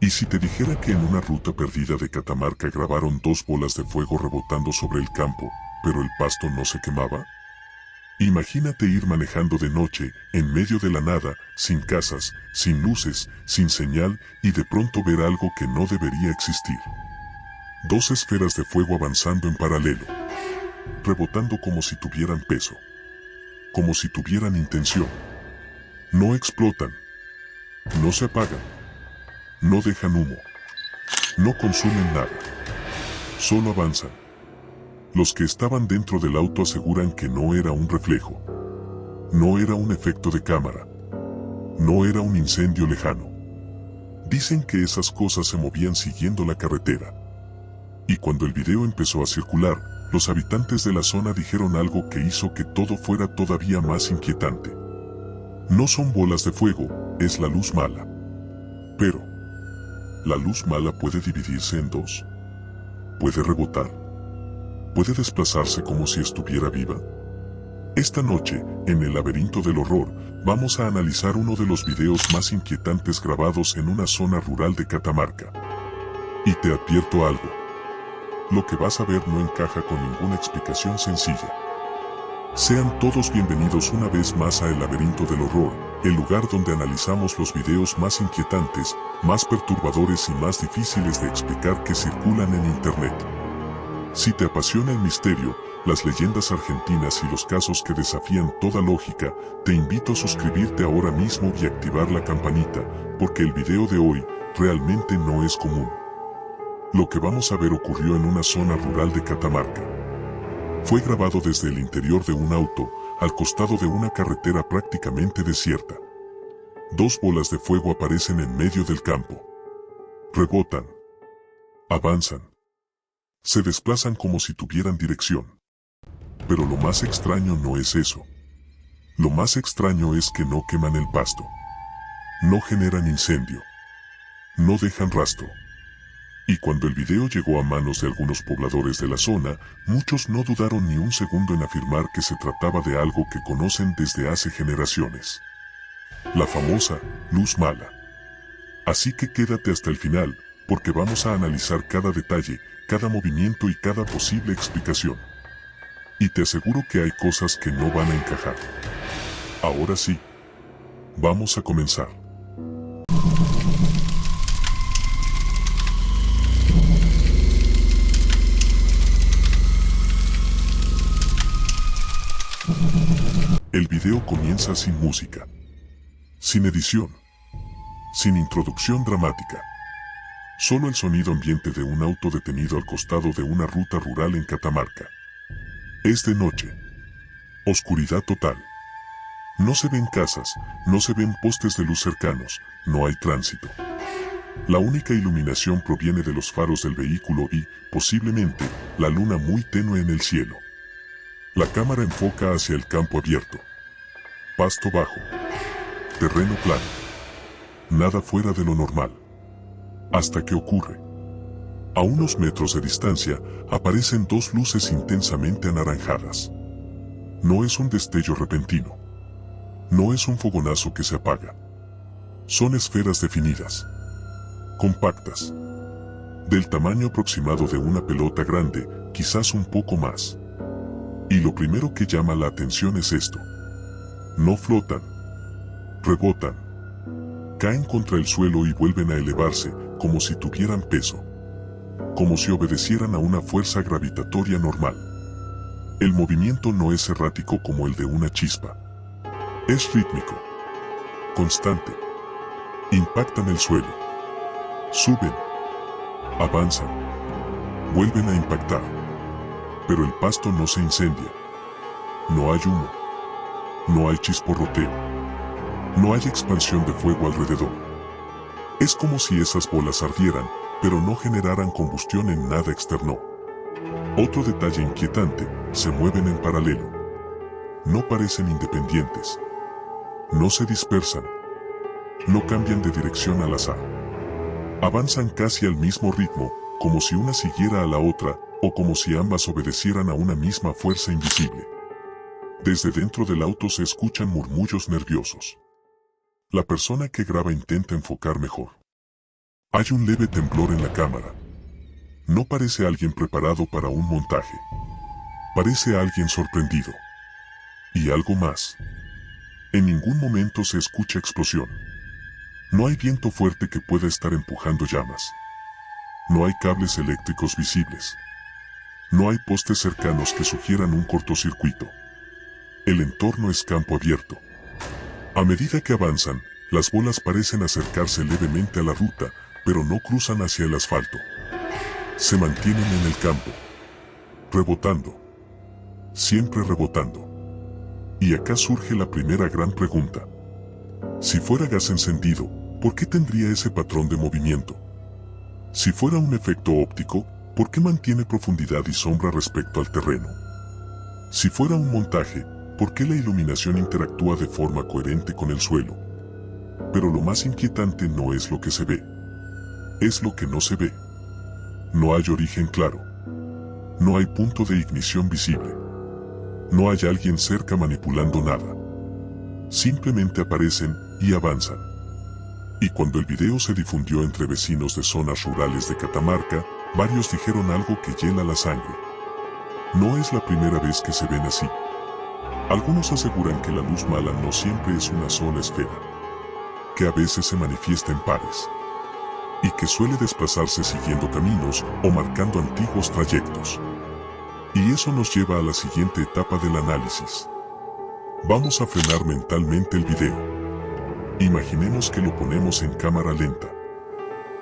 ¿Y si te dijera que en una ruta perdida de Catamarca grabaron dos bolas de fuego rebotando sobre el campo, pero el pasto no se quemaba? Imagínate ir manejando de noche, en medio de la nada, sin casas, sin luces, sin señal, y de pronto ver algo que no debería existir. Dos esferas de fuego avanzando en paralelo, rebotando como si tuvieran peso, como si tuvieran intención. No explotan, no se apagan, no dejan humo, no consumen nada, solo avanzan. Los que estaban dentro del auto aseguran que no era un reflejo, no era un efecto de cámara, no era un incendio lejano. Dicen que esas cosas se movían siguiendo la carretera. Y cuando el video empezó a circular, los habitantes de la zona dijeron algo que hizo que todo fuera todavía más inquietante. No son bolas de fuego, es la luz mala. Pero, ¿la luz mala puede dividirse en dos? ¿Puede rebotar? ¿Puede desplazarse como si estuviera viva? Esta noche, en el laberinto del horror, vamos a analizar uno de los videos más inquietantes grabados en una zona rural de Catamarca. Y te advierto algo. Lo que vas a ver no encaja con ninguna explicación sencilla. Sean todos bienvenidos una vez más a El Laberinto del Horror, el lugar donde analizamos los videos más inquietantes, más perturbadores y más difíciles de explicar que circulan en Internet. Si te apasiona el misterio, las leyendas argentinas y los casos que desafían toda lógica, te invito a suscribirte ahora mismo y activar la campanita, porque el video de hoy realmente no es común. Lo que vamos a ver ocurrió en una zona rural de Catamarca. Fue grabado desde el interior de un auto, al costado de una carretera prácticamente desierta. Dos bolas de fuego aparecen en medio del campo. Rebotan. Avanzan. Se desplazan como si tuvieran dirección. Pero lo más extraño no es eso. Lo más extraño es que no queman el pasto. No generan incendio. No dejan rastro. Y cuando el video llegó a manos de algunos pobladores de la zona, muchos no dudaron ni un segundo en afirmar que se trataba de algo que conocen desde hace generaciones. La famosa luz mala. Así que quédate hasta el final, porque vamos a analizar cada detalle, cada movimiento y cada posible explicación. Y te aseguro que hay cosas que no van a encajar. Ahora sí, vamos a comenzar. El video comienza sin música, sin edición, sin introducción dramática. Solo el sonido ambiente de un auto detenido al costado de una ruta rural en Catamarca. Es de noche. Oscuridad total. No se ven casas, no se ven postes de luz cercanos, no hay tránsito. La única iluminación proviene de los faros del vehículo y, posiblemente, la luna muy tenue en el cielo. La cámara enfoca hacia el campo abierto. Pasto bajo. Terreno plano. Nada fuera de lo normal. Hasta que ocurre. A unos metros de distancia, aparecen dos luces intensamente anaranjadas. No es un destello repentino. No es un fogonazo que se apaga. Son esferas definidas. Compactas. Del tamaño aproximado de una pelota grande, quizás un poco más. Y lo primero que llama la atención es esto. No flotan. Rebotan. Caen contra el suelo y vuelven a elevarse, como si tuvieran peso. Como si obedecieran a una fuerza gravitatoria normal. El movimiento no es errático como el de una chispa. Es rítmico. Constante. Impactan el suelo. Suben. Avanzan. Vuelven a impactar. Pero el pasto no se incendia. No hay humo. No hay chisporroteo. No hay expansión de fuego alrededor. Es como si esas bolas ardieran, pero no generaran combustión en nada externo. Otro detalle inquietante, se mueven en paralelo. No parecen independientes. No se dispersan. No cambian de dirección al azar. Avanzan casi al mismo ritmo, como si una siguiera a la otra, o como si ambas obedecieran a una misma fuerza invisible. Desde dentro del auto se escuchan murmullos nerviosos. La persona que graba intenta enfocar mejor. Hay un leve temblor en la cámara. No parece alguien preparado para un montaje. Parece alguien sorprendido. Y algo más. En ningún momento se escucha explosión. No hay viento fuerte que pueda estar empujando llamas. No hay cables eléctricos visibles. No hay postes cercanos que sugieran un cortocircuito. El entorno es campo abierto. A medida que avanzan, las bolas parecen acercarse levemente a la ruta, pero no cruzan hacia el asfalto. Se mantienen en el campo, rebotando. Siempre rebotando. Y acá surge la primera gran pregunta. Si fuera gas encendido, ¿por qué tendría ese patrón de movimiento? Si fuera un efecto óptico, ¿por qué mantiene profundidad y sombra respecto al terreno? Si fuera un montaje, ¿por qué la iluminación interactúa de forma coherente con el suelo? Pero lo más inquietante no es lo que se ve. Es lo que no se ve. No hay origen claro. No hay punto de ignición visible. No hay alguien cerca manipulando nada. Simplemente aparecen y avanzan. Y cuando el video se difundió entre vecinos de zonas rurales de Catamarca, varios dijeron algo que hiela la sangre. No es la primera vez que se ven así. Algunos aseguran que la luz mala no siempre es una sola esfera, que a veces se manifiesta en pares, y que suele desplazarse siguiendo caminos o marcando antiguos trayectos. Y eso nos lleva a la siguiente etapa del análisis. Vamos a frenar mentalmente el video. Imaginemos que lo ponemos en cámara lenta.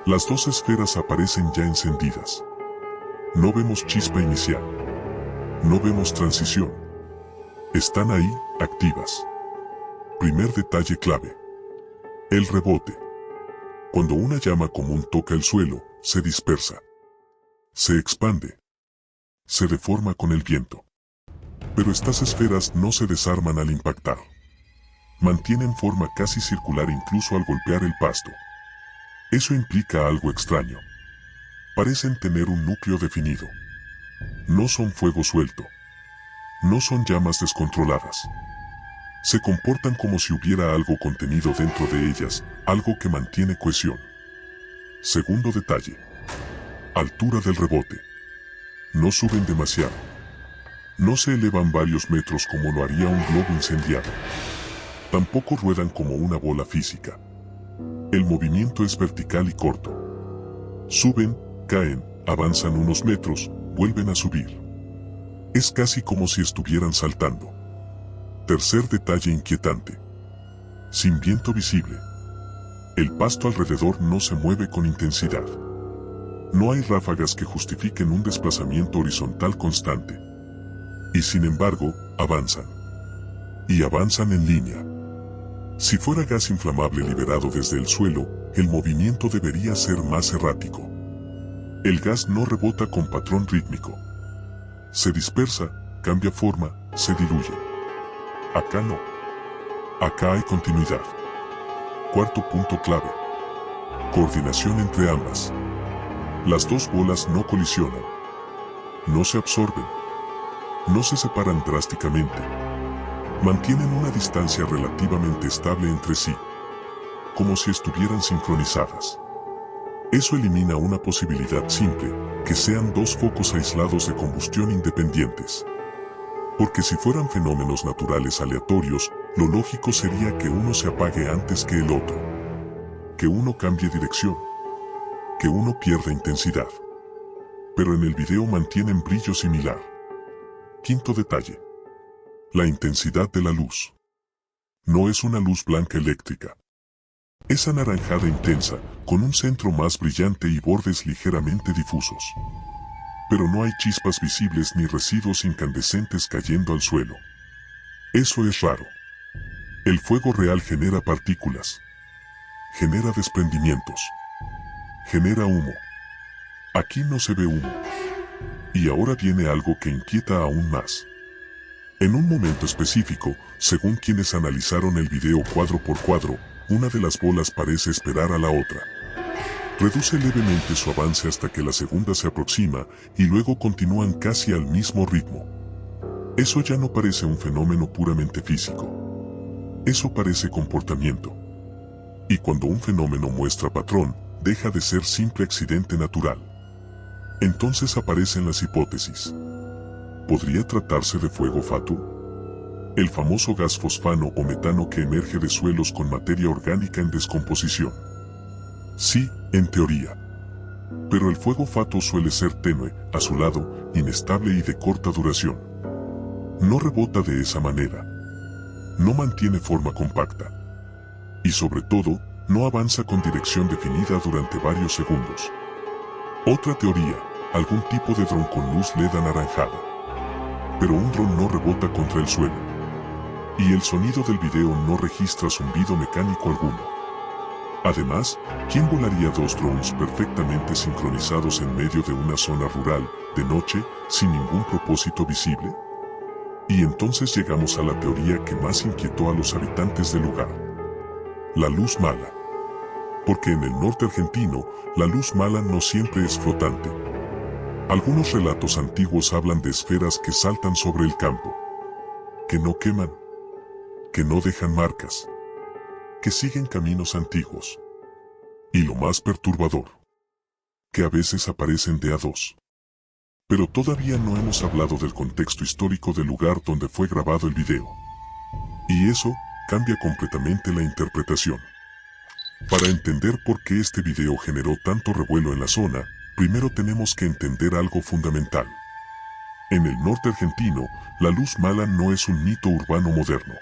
Las dos esferas aparecen ya encendidas. No vemos chispa inicial. No vemos transición. Están ahí, activas. Primer detalle clave. El rebote. Cuando una llama común toca el suelo, se dispersa. Se expande. Se deforma con el viento. Pero estas esferas no se desarman al impactar. Mantienen forma casi circular incluso al golpear el pasto. Eso implica algo extraño. Parecen tener un núcleo definido. No son fuego suelto. No son llamas descontroladas. Se comportan como si hubiera algo contenido dentro de ellas, algo que mantiene cohesión. Segundo detalle. Altura del rebote. No suben demasiado. No se elevan varios metros como lo haría un globo incendiado. Tampoco ruedan como una bola física. El movimiento es vertical y corto. Suben, caen, avanzan unos metros, vuelven a subir. Es casi como si estuvieran saltando. Tercer detalle inquietante. Sin viento visible. El pasto alrededor no se mueve con intensidad. No hay ráfagas que justifiquen un desplazamiento horizontal constante. Y sin embargo, avanzan. Y avanzan en línea. Si fuera gas inflamable liberado desde el suelo, el movimiento debería ser más errático. El gas no rebota con patrón rítmico. Se dispersa, cambia forma, se diluye. Acá no. Acá hay continuidad. Cuarto punto clave. Coordinación entre ambas. Las dos bolas no colisionan. No se absorben. No se separan drásticamente. Mantienen una distancia relativamente estable entre sí, como si estuvieran sincronizadas. Eso elimina una posibilidad simple, que sean dos focos aislados de combustión independientes. Porque si fueran fenómenos naturales aleatorios, lo lógico sería que uno se apague antes que el otro. Que uno cambie dirección. Que uno pierda intensidad. Pero en el video mantienen brillo similar. Quinto detalle. La intensidad de la luz. No es una luz blanca eléctrica. Es anaranjada intensa, con un centro más brillante y bordes ligeramente difusos. Pero no hay chispas visibles ni residuos incandescentes cayendo al suelo. Eso es raro. El fuego real genera partículas. Genera desprendimientos. Genera humo. Aquí no se ve humo. Y ahora viene algo que inquieta aún más. En un momento específico, según quienes analizaron el video cuadro por cuadro, una de las bolas parece esperar a la otra. Reduce levemente su avance hasta que la segunda se aproxima y luego continúan casi al mismo ritmo. Eso ya no parece un fenómeno puramente físico. Eso parece comportamiento. Y cuando un fenómeno muestra patrón, deja de ser simple accidente natural. Entonces aparecen las hipótesis. ¿Podría tratarse de fuego fatuo? El famoso gas fosfano o metano que emerge de suelos con materia orgánica en descomposición. Sí, en teoría. Pero el fuego fatuo suele ser tenue, azulado, inestable y de corta duración. No rebota de esa manera. No mantiene forma compacta. Y sobre todo, no avanza con dirección definida durante varios segundos. Otra teoría, algún tipo de dron con luz LED anaranjada. Pero un dron no rebota contra el suelo. Y el sonido del video no registra zumbido mecánico alguno. Además, ¿quién volaría dos drones perfectamente sincronizados en medio de una zona rural, de noche, sin ningún propósito visible? Y entonces llegamos a la teoría que más inquietó a los habitantes del lugar. La luz mala. Porque en el norte argentino, la luz mala no siempre es flotante. Algunos relatos antiguos hablan de esferas que saltan sobre el campo. Que no queman. Que no dejan marcas. Que siguen caminos antiguos. Y lo más perturbador. Que a veces aparecen de a dos. Pero todavía no hemos hablado del contexto histórico del lugar donde fue grabado el video. Y eso cambia completamente la interpretación. Para entender por qué este video generó tanto revuelo en la zona, primero tenemos que entender algo fundamental. En el norte argentino, la luz mala no es un mito urbano moderno.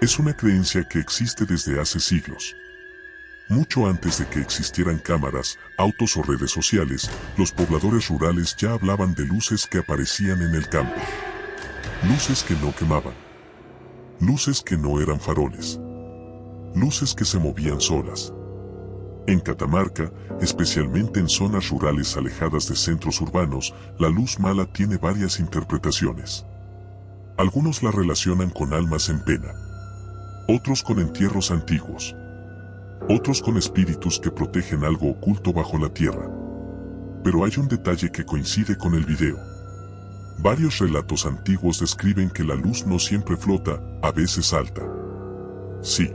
Es una creencia que existe desde hace siglos. Mucho antes de que existieran cámaras, autos o redes sociales, los pobladores rurales ya hablaban de luces que aparecían en el campo. Luces que no quemaban. Luces que no eran faroles. Luces que se movían solas. En Catamarca, especialmente en zonas rurales alejadas de centros urbanos, la luz mala tiene varias interpretaciones. Algunos la relacionan con almas en pena. Otros con entierros antiguos. Otros con espíritus que protegen algo oculto bajo la tierra. Pero hay un detalle que coincide con el video. Varios relatos antiguos describen que la luz no siempre flota, a veces salta. Sí.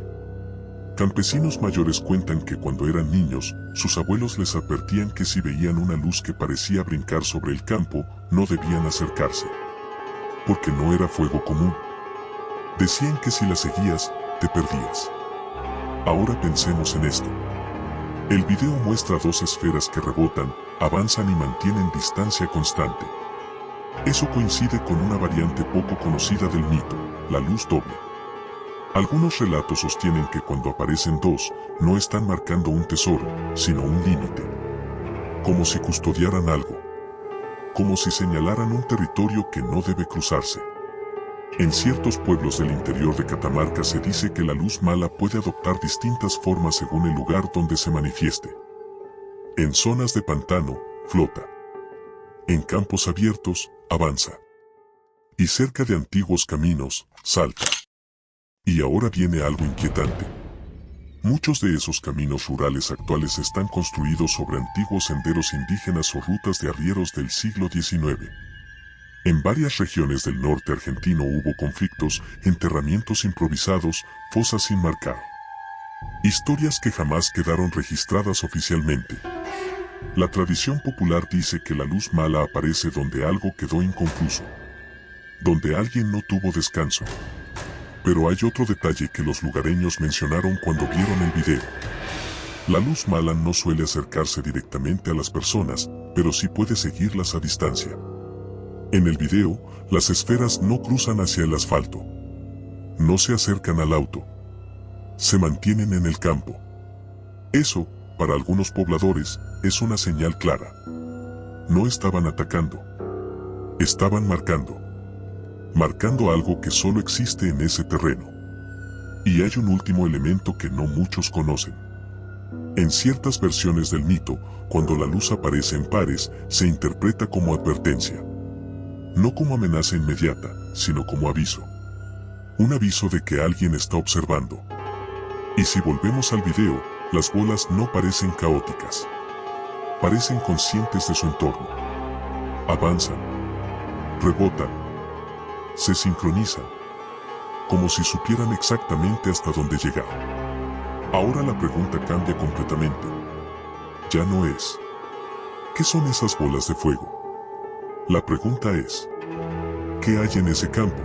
Campesinos mayores cuentan que cuando eran niños, sus abuelos les advertían que si veían una luz que parecía brincar sobre el campo, no debían acercarse. Porque no era fuego común. Decían que si la seguías, te perdías. Ahora pensemos en esto. El video muestra dos esferas que rebotan, avanzan y mantienen distancia constante. Eso coincide con una variante poco conocida del mito, la luz doble. Algunos relatos sostienen que cuando aparecen dos, no están marcando un tesoro, sino un límite. Como si custodiaran algo. Como si señalaran un territorio que no debe cruzarse. En ciertos pueblos del interior de Catamarca se dice que la luz mala puede adoptar distintas formas según el lugar donde se manifieste. En zonas de pantano, flota. En campos abiertos, avanza. Y cerca de antiguos caminos, salta. Y ahora viene algo inquietante. Muchos de esos caminos rurales actuales están construidos sobre antiguos senderos indígenas o rutas de arrieros del siglo XIX. En varias regiones del norte argentino hubo conflictos, enterramientos improvisados, fosas sin marcar. Historias que jamás quedaron registradas oficialmente. La tradición popular dice que la luz mala aparece donde algo quedó inconcluso. Donde alguien no tuvo descanso. Pero hay otro detalle que los lugareños mencionaron cuando vieron el video. La luz mala no suele acercarse directamente a las personas, pero sí puede seguirlas a distancia. En el video, las esferas no cruzan hacia el asfalto. No se acercan al auto. Se mantienen en el campo. Eso, para algunos pobladores, es una señal clara. No estaban atacando. Estaban marcando. Marcando algo que solo existe en ese terreno. Y hay un último elemento que no muchos conocen. En ciertas versiones del mito, cuando la luz aparece en pares, se interpreta como advertencia. No como amenaza inmediata, sino como aviso. Un aviso de que alguien está observando. Y si volvemos al video, las bolas no parecen caóticas. Parecen conscientes de su entorno. Avanzan. Rebotan. Se sincronizan. Como si supieran exactamente hasta dónde llegar. Ahora la pregunta cambia completamente. ya no es. ¿Qué son esas bolas de fuego? La pregunta es, ¿qué hay en ese campo?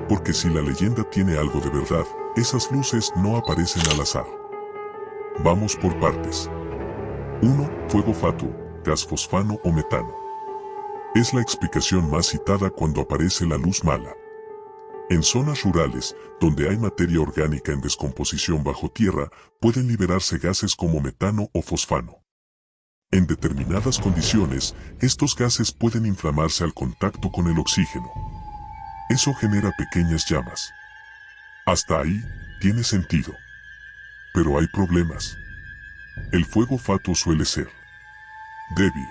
Porque si la leyenda tiene algo de verdad, esas luces no aparecen al azar. Vamos por partes. 1. Fuego fatuo, gas fosfano o metano. Es la explicación más citada cuando aparece la luz mala. En zonas rurales, donde hay materia orgánica en descomposición bajo tierra, pueden liberarse gases como metano o fosfano. En determinadas condiciones, estos gases pueden inflamarse al contacto con el oxígeno. Eso genera pequeñas llamas. Hasta ahí, tiene sentido. Pero hay problemas. El fuego fatuo suele ser débil,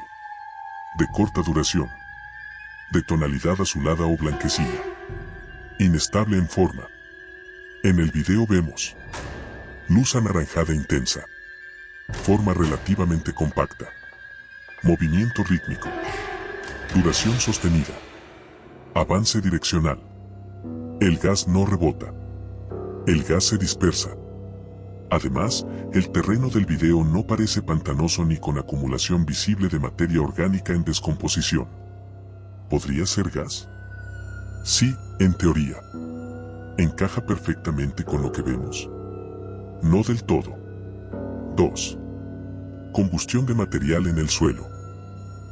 de corta duración, de tonalidad azulada o blanquecina, inestable en forma. En el video vemos luz anaranjada intensa, forma relativamente compacta, movimiento rítmico, duración sostenida, avance direccional. El gas no rebota. El gas se dispersa. Además, el terreno del video no parece pantanoso ni con acumulación visible de materia orgánica en descomposición. ¿Podría ser gas? Sí, en teoría. ¿Encaja perfectamente con lo que vemos? No del todo. 2. Combustión de material en el suelo.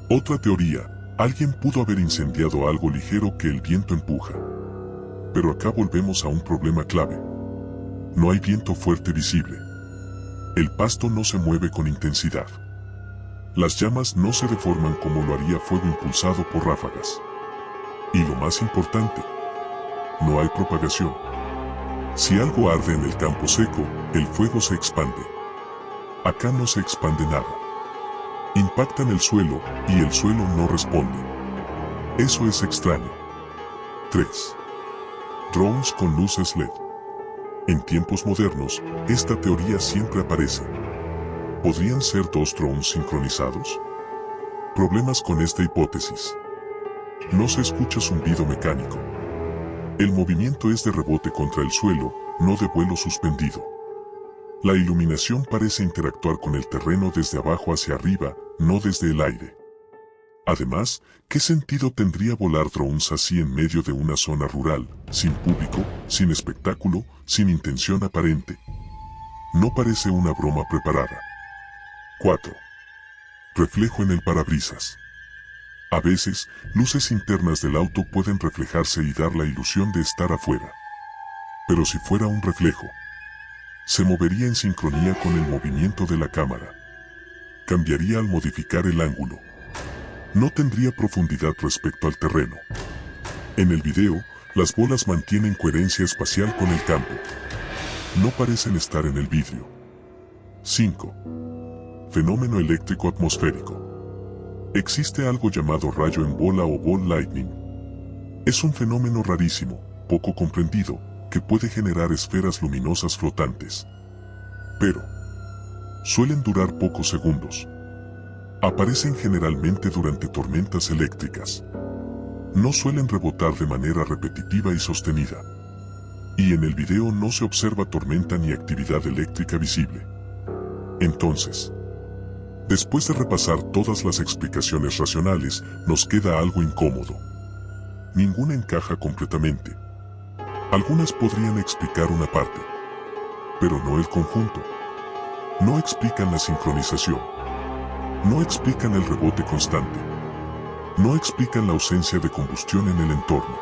Otra teoría, alguien pudo haber incendiado algo ligero que el viento empuja. Pero acá volvemos a un problema clave. No hay viento fuerte visible. El pasto no se mueve con intensidad. Las llamas no se deforman como lo haría fuego impulsado por ráfagas. Y lo más importante, no hay propagación. Si algo arde en el campo seco, el fuego se expande. Acá no se expande nada. Impacta en el suelo y el suelo no responde. Eso es extraño. 3. Drones con luces LED. En tiempos modernos, esta teoría siempre aparece. ¿Podrían ser dos drones sincronizados? Problemas con esta hipótesis. No se escucha zumbido mecánico. El movimiento es de rebote contra el suelo, no de vuelo suspendido. La iluminación parece interactuar con el terreno desde abajo hacia arriba, no desde el aire. Además, ¿qué sentido tendría volar drones así en medio de una zona rural, sin público, sin espectáculo, sin intención aparente? No parece una broma preparada. 4. Reflejo en el parabrisas. A veces, luces internas del auto pueden reflejarse y dar la ilusión de estar afuera. Pero si fuera un reflejo, se movería en sincronía con el movimiento de la cámara. Cambiaría al modificar el ángulo. No tendría profundidad respecto al terreno. En el video, las bolas mantienen coherencia espacial con el campo. No parecen estar en el vidrio. 5. Fenómeno eléctrico atmosférico. Existe algo llamado rayo en bola o ball lightning. Es un fenómeno rarísimo, poco comprendido, que puede generar esferas luminosas flotantes. Pero suelen durar pocos segundos. Aparecen generalmente durante tormentas eléctricas. No suelen rebotar de manera repetitiva y sostenida. Y en el video no se observa tormenta ni actividad eléctrica visible. Entonces, después de repasar todas las explicaciones racionales, nos queda algo incómodo. Ninguna encaja completamente. Algunas podrían explicar una parte, pero no el conjunto. No explican la sincronización. No explican el rebote constante. No explican la ausencia de combustión en el entorno.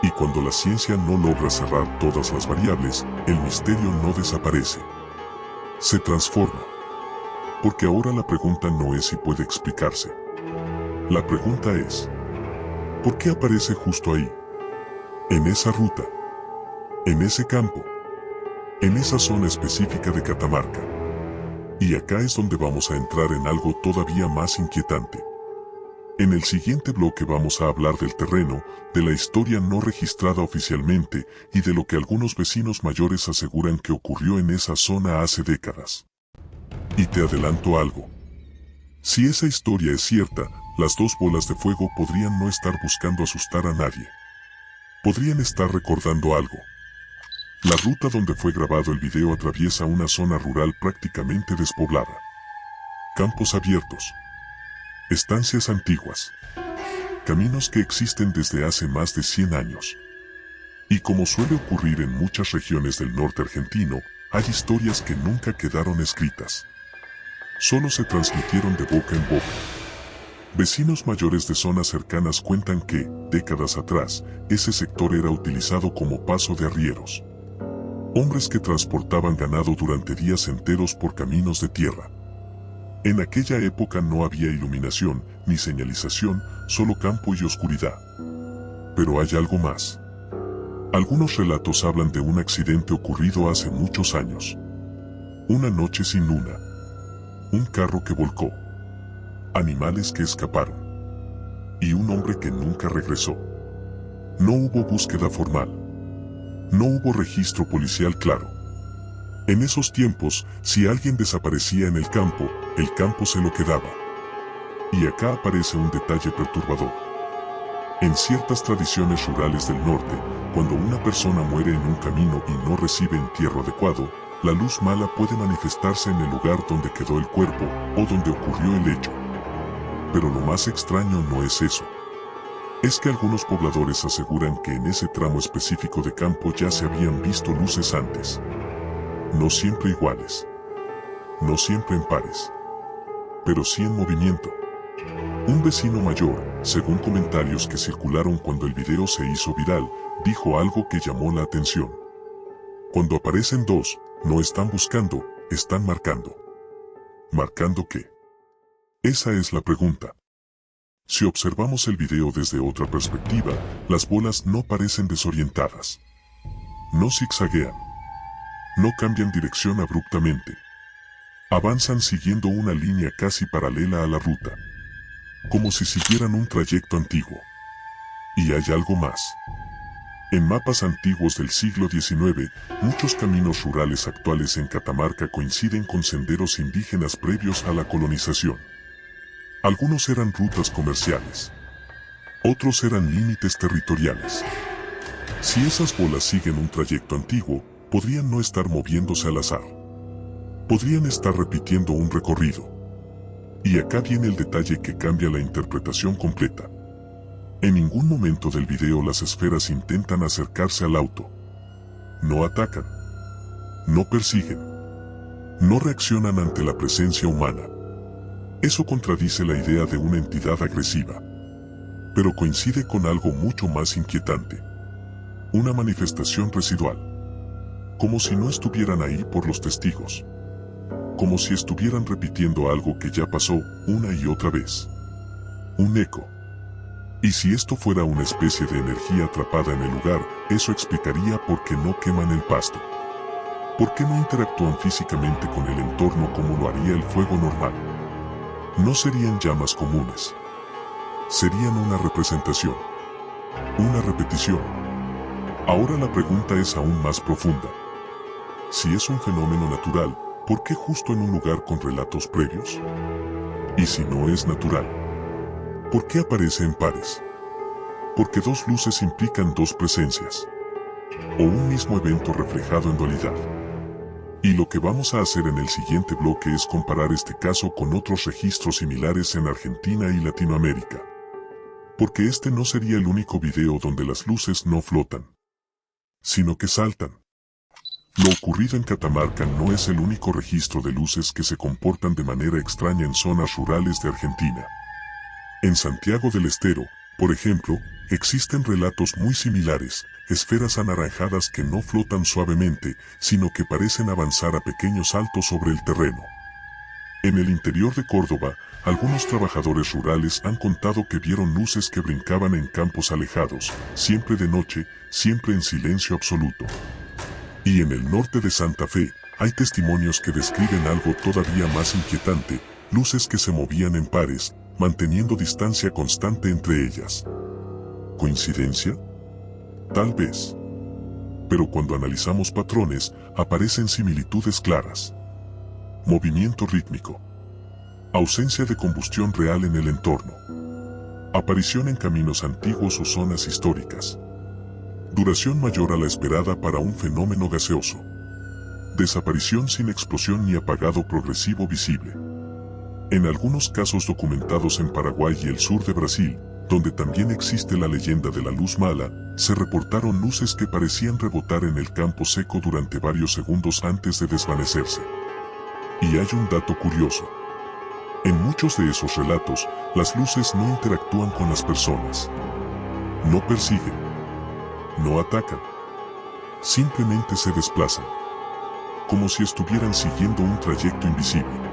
Y cuando la ciencia no logra cerrar todas las variables, el misterio no desaparece. Se transforma. Porque ahora la pregunta no es si puede explicarse. La pregunta es, ¿por qué aparece justo ahí? En esa ruta. En ese campo. En esa zona específica de Catamarca. Y acá es donde vamos a entrar en algo todavía más inquietante. En el siguiente bloque vamos a hablar del terreno, de la historia no registrada oficialmente y de lo que algunos vecinos mayores aseguran que ocurrió en esa zona hace décadas. Y te adelanto algo. Si esa historia es cierta, las dos bolas de fuego podrían no estar buscando asustar a nadie. Podrían estar recordando algo. La ruta donde fue grabado el video atraviesa una zona rural prácticamente despoblada. campos abiertos, estancias antiguas, caminos que existen desde hace más de 100 años. Y como suele ocurrir en muchas regiones del norte argentino, hay historias que nunca quedaron escritas. Solo se transmitieron de boca en boca. Vecinos mayores de zonas cercanas cuentan que, décadas atrás, ese sector era utilizado como paso de arrieros. Hombres que transportaban ganado durante días enteros por caminos de tierra. En aquella época no había iluminación, ni señalización, solo campo y oscuridad. Pero hay algo más. Algunos relatos hablan de un accidente ocurrido hace muchos años. Una noche sin luna. Un carro que volcó. Animales que escaparon. Y un hombre que nunca regresó. No hubo búsqueda formal. No hubo registro policial claro. En esos tiempos, si alguien desaparecía en el campo se lo quedaba. Y acá aparece un detalle perturbador. En ciertas tradiciones rurales del norte, cuando una persona muere en un camino y no recibe entierro adecuado, la luz mala puede manifestarse en el lugar donde quedó el cuerpo o donde ocurrió el hecho. Pero lo más extraño no es eso. Es que algunos pobladores aseguran que en ese tramo específico de campo ya se habían visto luces antes. No siempre iguales. No siempre en pares. Pero sí en movimiento. Un vecino mayor, según comentarios que circularon cuando el video se hizo viral, dijo algo que llamó la atención. Cuando aparecen dos, no están buscando, están marcando. ¿Marcando qué? Esa es la pregunta. Si observamos el video desde otra perspectiva, las bolas no parecen desorientadas. No zigzaguean. No cambian dirección abruptamente. Avanzan siguiendo una línea casi paralela a la ruta. Como si siguieran un trayecto antiguo. Y hay algo más. En mapas antiguos del siglo XIX, muchos caminos rurales actuales en Catamarca coinciden con senderos indígenas previos a la colonización. Algunos eran rutas comerciales. Otros eran límites territoriales. Si esas bolas siguen un trayecto antiguo, podrían no estar moviéndose al azar. Podrían estar repitiendo un recorrido. Y acá viene el detalle que cambia la interpretación completa. En ningún momento del video las esferas intentan acercarse al auto. No atacan. No persiguen. No reaccionan ante la presencia humana. Eso contradice la idea de una entidad agresiva. Pero coincide con algo mucho más inquietante. Una manifestación residual. Como si no estuvieran ahí por los testigos. Como si estuvieran repitiendo algo que ya pasó una y otra vez. Un eco. Y si esto fuera una especie de energía atrapada en el lugar, eso explicaría por qué no queman el pasto. ¿Por qué no interactúan físicamente con el entorno como lo haría el fuego normal? No serían llamas comunes. Serían una representación. Una repetición. Ahora la pregunta es aún más profunda. Si es un fenómeno natural, ¿por qué justo en un lugar con relatos previos? Y si no es natural, ¿por qué aparece en pares? Porque dos luces implican dos presencias. O un mismo evento reflejado en dualidad. Y lo que vamos a hacer en el siguiente bloque es comparar este caso con otros registros similares en Argentina y Latinoamérica. Porque este no sería el único video donde las luces no flotan, sino que saltan. Lo ocurrido en Catamarca no es el único registro de luces que se comportan de manera extraña en zonas rurales de Argentina. En Santiago del Estero, por ejemplo, existen relatos muy similares, esferas anaranjadas que no flotan suavemente, sino que parecen avanzar a pequeños saltos sobre el terreno. En el interior de Córdoba, algunos trabajadores rurales han contado que vieron luces que brincaban en campos alejados, siempre de noche, siempre en silencio absoluto. Y en el norte de Santa Fe, hay testimonios que describen algo todavía más inquietante, luces que se movían en pares, manteniendo distancia constante entre ellas. ¿Coincidencia? Tal vez. Pero cuando analizamos patrones, aparecen similitudes claras. Movimiento rítmico. Ausencia de combustión real en el entorno. Aparición en caminos antiguos o zonas históricas. Duración mayor a la esperada para un fenómeno gaseoso. Desaparición sin explosión ni apagado progresivo visible. En algunos casos documentados en Paraguay y el sur de Brasil, donde también existe la leyenda de la luz mala, se reportaron luces que parecían rebotar en el campo seco durante varios segundos antes de desvanecerse. Y hay un dato curioso. En muchos de esos relatos, las luces no interactúan con las personas. No persiguen. No atacan. Simplemente se desplazan. Como si estuvieran siguiendo un trayecto invisible.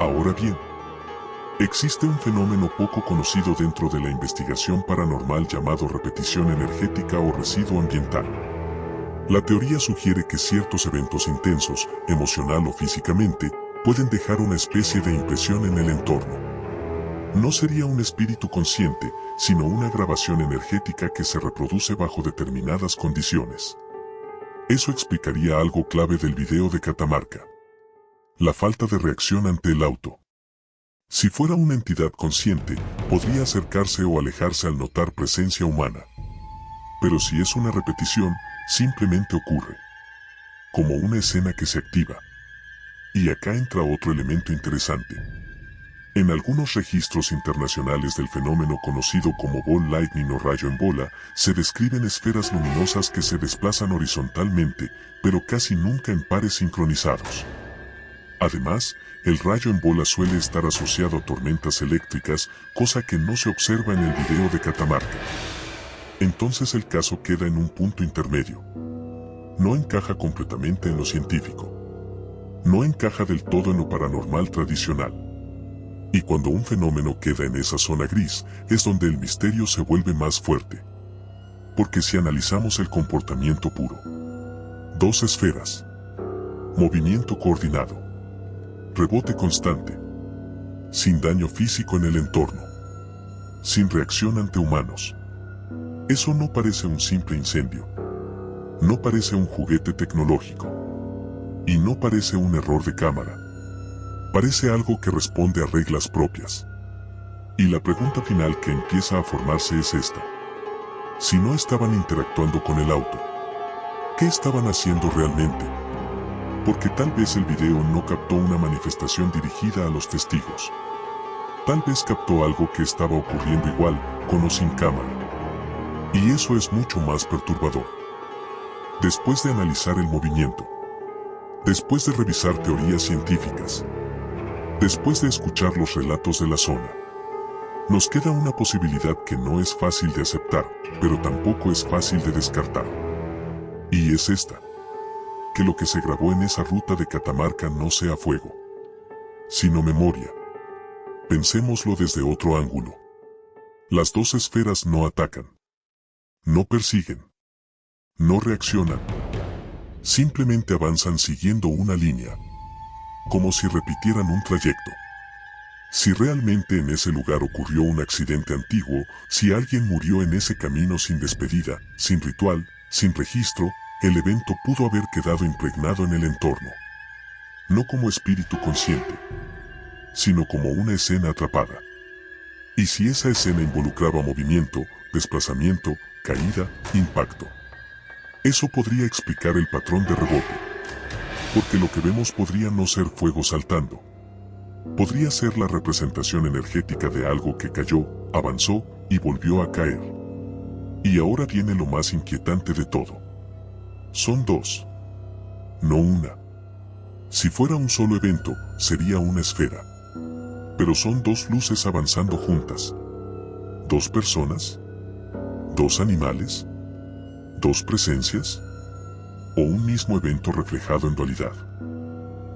Ahora bien, existe un fenómeno poco conocido dentro de la investigación paranormal llamado repetición energética o residuo ambiental. La teoría sugiere que ciertos eventos intensos, emocional o físicamente, pueden dejar una especie de impresión en el entorno. No sería un espíritu consciente, sino una grabación energética que se reproduce bajo determinadas condiciones. Eso explicaría algo clave del video de Catamarca. La falta de reacción ante el auto. Si fuera una entidad consciente, podría acercarse o alejarse al notar presencia humana. Pero si es una repetición, simplemente ocurre. Como una escena que se activa. Y acá entra otro elemento interesante. En algunos registros internacionales del fenómeno conocido como ball lightning o rayo en bola, se describen esferas luminosas que se desplazan horizontalmente, pero casi nunca en pares sincronizados. Además, el rayo en bola suele estar asociado a tormentas eléctricas, cosa que no se observa en el video de Catamarca. Entonces el caso queda en un punto intermedio. No encaja completamente en lo científico. No encaja del todo en lo paranormal tradicional. Y cuando un fenómeno queda en esa zona gris, es donde el misterio se vuelve más fuerte. Porque si analizamos el comportamiento puro. 2 esferas. Movimiento coordinado. Rebote constante. Sin daño físico en el entorno. Sin reacción ante humanos. Eso no parece un simple incendio. No parece un juguete tecnológico. Y no parece un error de cámara. Parece algo que responde a reglas propias. Y la pregunta final que empieza a formarse es esta. Si no estaban interactuando con el auto, ¿qué estaban haciendo realmente? Porque tal vez el video no captó una manifestación dirigida a los testigos. Tal vez captó algo que estaba ocurriendo igual, con o sin cámara. Y eso es mucho más perturbador. Después de analizar el movimiento, después de revisar teorías científicas, después de escuchar los relatos de la zona, nos queda una posibilidad que no es fácil de aceptar, pero tampoco es fácil de descartar. Y es esta. Que lo que se grabó en esa ruta de Catamarca no sea fuego, sino memoria. Pensémoslo desde otro ángulo. Las 2 esferas no atacan. No persiguen. No reaccionan. Simplemente avanzan siguiendo una línea. Como si repitieran un trayecto. Si realmente en ese lugar ocurrió un accidente antiguo, si alguien murió en ese camino sin despedida, sin ritual, sin registro, el evento pudo haber quedado impregnado en el entorno. No como espíritu consciente, sino como una escena atrapada. Y si esa escena involucraba movimiento, desplazamiento, caída, impacto. Eso podría explicar el patrón de rebote. Porque lo que vemos podría no ser fuego saltando. Podría ser la representación energética de algo que cayó, avanzó y volvió a caer. Y ahora viene lo más inquietante de todo. Son 2. No una. Si fuera un solo evento, sería una esfera. Pero son 2 luces avanzando juntas. 2 personas. 2 animales. 2 presencias. O un mismo evento reflejado en dualidad.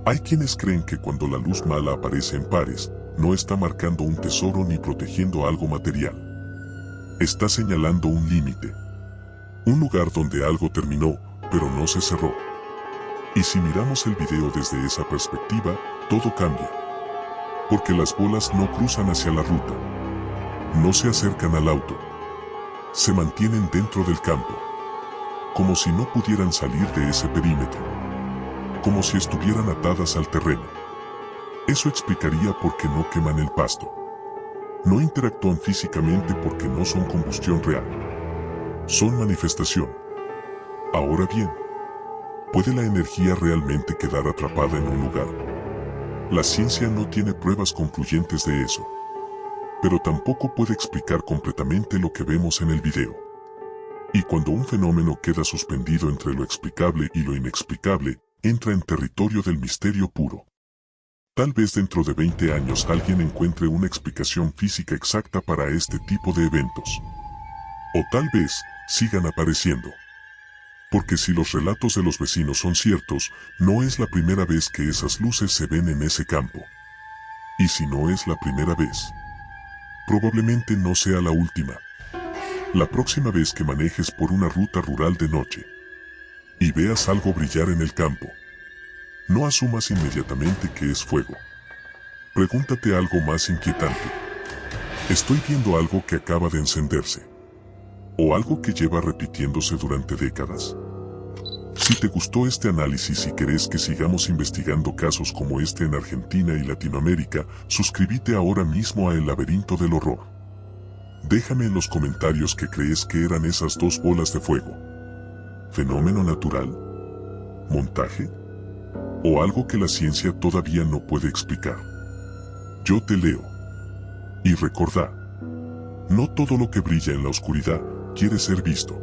Hay quienes creen que cuando la luz mala aparece en pares, no está marcando un tesoro ni protegiendo algo material. Está señalando un límite. Un lugar donde algo terminó, pero no se cerró. Y si miramos el video desde esa perspectiva, todo cambia. Porque las bolas no cruzan hacia la ruta. No se acercan al auto. Se mantienen dentro del campo. Como si no pudieran salir de ese perímetro. Como si estuvieran atadas al terreno. Eso explicaría por qué no queman el pasto. No interactúan físicamente porque no son combustión real. Son manifestación. Ahora bien, ¿puede la energía realmente quedar atrapada en un lugar? La ciencia no tiene pruebas concluyentes de eso, pero tampoco puede explicar completamente lo que vemos en el video. Y cuando un fenómeno queda suspendido entre lo explicable y lo inexplicable, entra en territorio del misterio puro. Tal vez dentro de 20 años alguien encuentre una explicación física exacta para este tipo de eventos. O tal vez sigan apareciendo. Porque si los relatos de los vecinos son ciertos, no es la primera vez que esas luces se ven en ese campo. Y si no es la primera vez, probablemente no sea la última. La próxima vez que manejes por una ruta rural de noche y veas algo brillar en el campo, no asumas inmediatamente que es fuego. Pregúntate algo más inquietante. ¿Estoy viendo algo que acaba de encenderse? ¿O algo que lleva repitiéndose durante décadas? Si te gustó este análisis y querés que sigamos investigando casos como este en Argentina y Latinoamérica, suscríbete ahora mismo a El Laberinto del Horror. Déjame en los comentarios qué crees que eran esas dos bolas de fuego. ¿Fenómeno natural? ¿Montaje? ¿O algo que la ciencia todavía no puede explicar? Yo te leo. Y recordá, no todo lo que brilla en la oscuridad quiere ser visto.